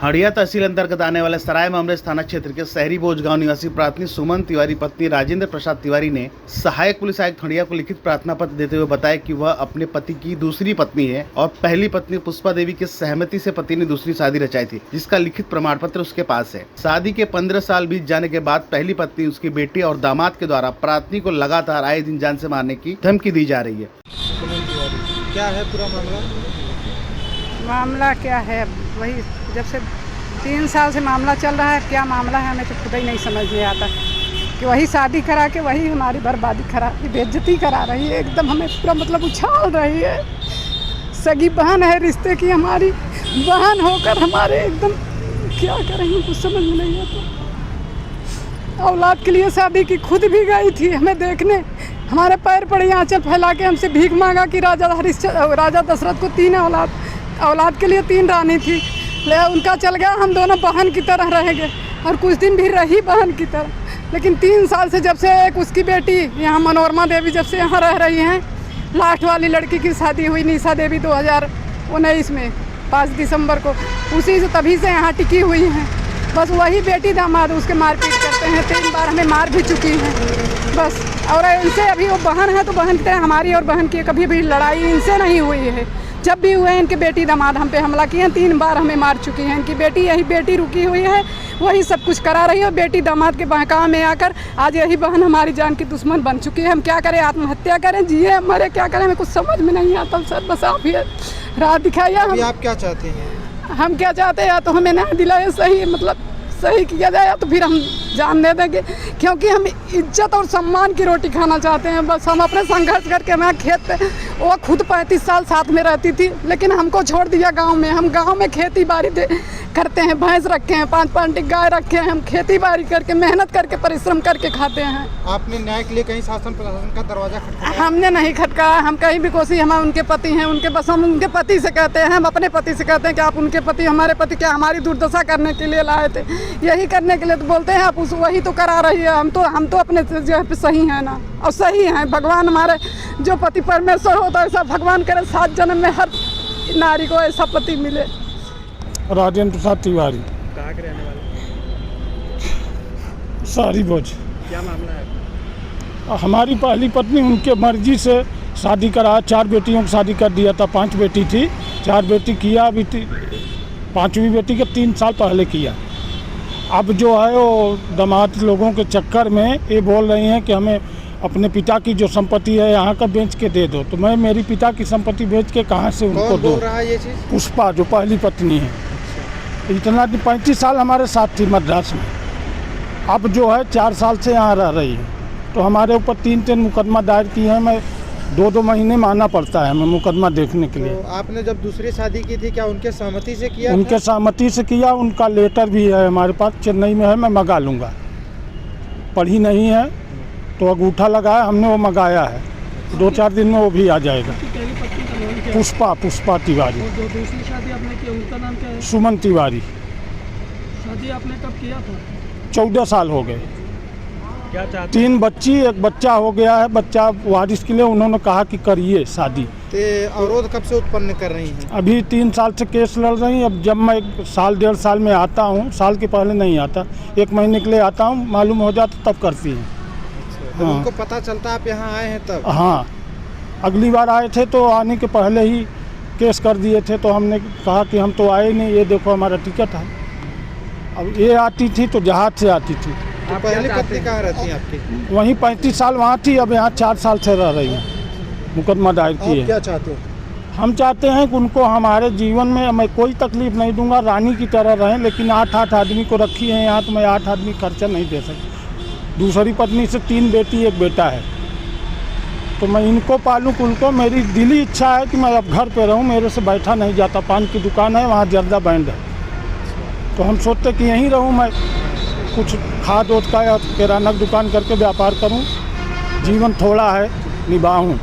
हड़िया तहसील अंतर्गत आने वाले सराय मामलेस थाना क्षेत्र के शहरी बोझ गांव निवासी प्रार्थनी सुमन तिवारी पत्नी राजेंद्र प्रसाद तिवारी ने सहायक पुलिस आयुक्त हड़िया को लिखित प्रार्थना पत्र देते हुए बताया कि वह अपने पति की दूसरी पत्नी है और पहली पत्नी पुष्पा देवी की सहमति से पति ने दूसरी शादी रचाई थी, जिसका लिखित प्रमाण पत्र उसके पास है। शादी के 15 साल बीत जाने के बाद पहली पत्नी, उसकी बेटी और दामाद के द्वारा प्रार्थनी को लगातार आए दिन जान से मारने की धमकी दी जा रही है। क्या है पूरा मामला क्या है? वही जब से 3 साल से मामला चल रहा है। क्या मामला है हमें तो खुद ही नहीं समझ में आता कि वही शादी करा के वही हमारी बर्बादी करा, बेइज्जती करा रही है, एकदम हमें पूरा मतलब उछाल रही है। सगी बहन है, रिश्ते की हमारी बहन होकर हमारे एकदम क्या करेंगे कुछ समझ में नहीं आता। औलाद के लिए शादी की, खुद भी गई थी हमें देखने, हमारे पैर पड़े आंचल फैला के हमसे भीख मांगा कि राजा दशरथ को 3 औलाद के लिए 3 रानी थी, ले उनका चल गया, हम दोनों बहन की तरह रहेंगे और कुछ दिन भी रही बहन की तरह। लेकिन 3 साल से जब से एक उसकी बेटी यहाँ मनोरमा देवी जब से यहाँ रह रही हैं, लास्ट वाली लड़की की शादी हुई निशा देवी 2019 में 5 दिसंबर को, उसी से तभी से यहाँ टिकी हुई हैं। बस वही बेटी दामाद उसके मारपीट करते हैं, 3 बार हमें मार भी चुकी हैं बस। और इनसे अभी वो बहन है तो बहन की तरह हमारी और बहन की कभी भी लड़ाई इनसे नहीं हुई है। जब भी हुए इनके बेटी दामाद हम पे हमला किए हैं, 3 बार हमें मार चुकी हैं। इनकी बेटी, यही बेटी रुकी हुई है, वही सब कुछ करा रही है। बेटी दामाद के बहकावे में आकर आज यही बहन हमारी जान की दुश्मन बन चुकी है। हम क्या करें? आत्महत्या करें, जिए मरे, क्या करें? हमें कुछ समझ में नहीं आता सर। बस आप ही राह दिखाइए। आप क्या चाहते हैं? हम क्या चाहते हैं? या तो हमें न्याय दिलाए, सही मतलब सही किया जाए, या तो फिर हम जान दे देंगे, क्योंकि हम इज्जत और सम्मान की रोटी खाना चाहते हैं। बस हम अपने संघर्ष करके मैं खेत पे, वो खुद 35 साल साथ में रहती थी, लेकिन हमको छोड़ दिया गांव में। हम गांव में खेती बाड़ी करते हैं, भैंस रखे हैं, 5 गाय रखे हैं, हम खेती बाड़ी करके मेहनत करके परिश्रम करके खाते हैं। आपने न्याय के लिए कहीं शासन प्रशासन का दरवाजा खटखटाया? हमने नहीं खटकाया, हम कहीं भी कोशिश, हम उनके पति हैं, उनके बस हम उनके पति से कहते हैं, हम अपने पति से कहते हैं कि आप उनके पति, हमारे पति क्या हमारी दुर्दशा करने के लिए लाए थे, यही करने के लिए तो बोलते हैं आप उस वही तो करा रही है। हम तो अपने जगह पे सही हैं ना, और सही हैं। भगवान हमारे जो पति परमेश्वर होता है, ऐसा भगवान करे 7 जन्म में हर नारी को ऐसा पति मिले। राजेंद्र प्रसाद तिवारी। कहाँ के रहने वाले? शहरी बोझ। क्या मामला है? हमारी पहली पत्नी उनके मर्जी से शादी करा, 4 बेटियों की शादी कर दिया था। 5 बेटी थी, 4 बेटी किया, अभी 5वीं बेटी के 3 साल पहले किया। अब जो है वो दामाद लोगों के चक्कर में ये बोल रही हैं कि हमें अपने पिता की जो संपत्ति है यहाँ का बेच के दे दो। तो मैं मेरी पिता की संपत्ति बेच के कहाँ से उनको दूँ? रहा है ये चीज़? पुष्पा, जो पहली पत्नी है। इतना 35 साल हमारे साथ थी मद्रास में, अब जो है 4 साल से यहाँ रह रही है। तो हमारे ऊपर 3 मुकदमा दायर किए हैं। मैं 2 महीने में आना पड़ता है हमें मुकदमा देखने के लिए। तो आपने जब दूसरी शादी की थी, क्या उनके सहमति से किया? उनके सहमति से किया। उनका लेटर भी है हमारे पास, चेन्नई में है, मैं मंगा लूँगा। पढ़ी नहीं है तो अंगूठा लगाया हमने, वो मंगाया है, 2-4 दिन में वो भी आ जाएगा। पुष्पा तिवारी। और जो दूसरी शादी आपने की उनका नाम क्या है? सुमन तिवारी। शादी आपने कब किया था? 14 साल हो गए। क्या चाहते? 3 बच्ची, 1 बच्चा हो गया है। बच्चा वारिस के लिए उन्होंने कहा कि करिए शादी। अवरोध कब से उत्पन्न कर रही हैं? अभी 3 साल से केस लड़ रही हैं। अब जब मैं 1 साल 1.5 साल में आता हूँ, साल के पहले नहीं आता, 1 महीने के लिए आता हूँ, मालूम हो जाता तब करती हैं। तो हाँ। उनको पता चलता आप यहाँ आए हैं तब? हाँ, अगली बार आए थे तो आने के पहले ही केस कर दिए थे। तो हमने कहा कि हम तो आए नहीं, ये देखो हमारा टिकट है। अब ये आती थी तो जहाज से आती थी। तो पहली पत्नी कहाँ रहती है आपकी? वहीं 35 साल वहाँ थी, अब यहाँ 4 साल से रह रही है। मुकदमा दायर किए। क्या चाहते हो? हम चाहते हैं कि उनको हमारे जीवन में मैं कोई तकलीफ नहीं दूंगा, रानी की तरह रहें। लेकिन 8 आदमी को रखी है यहाँ, तो मैं 8 आदमी खर्चा नहीं दे सकता। दूसरी पत्नी से 3 बेटी 1 बेटा है, तो मैं इनको पालूँ। उनको मेरी दिली इच्छा है कि मैं अब घर पे रहूँ, मेरे से बैठा नहीं जाता। पान की दुकान है, वहाँ जर्दा बैंड है, तो हम सोचते कि यहीं रहूँ। मैं कुछ खाद ओद का या किराना की दुकान करके व्यापार करूँ। जीवन थोड़ा है, निभाऊँ।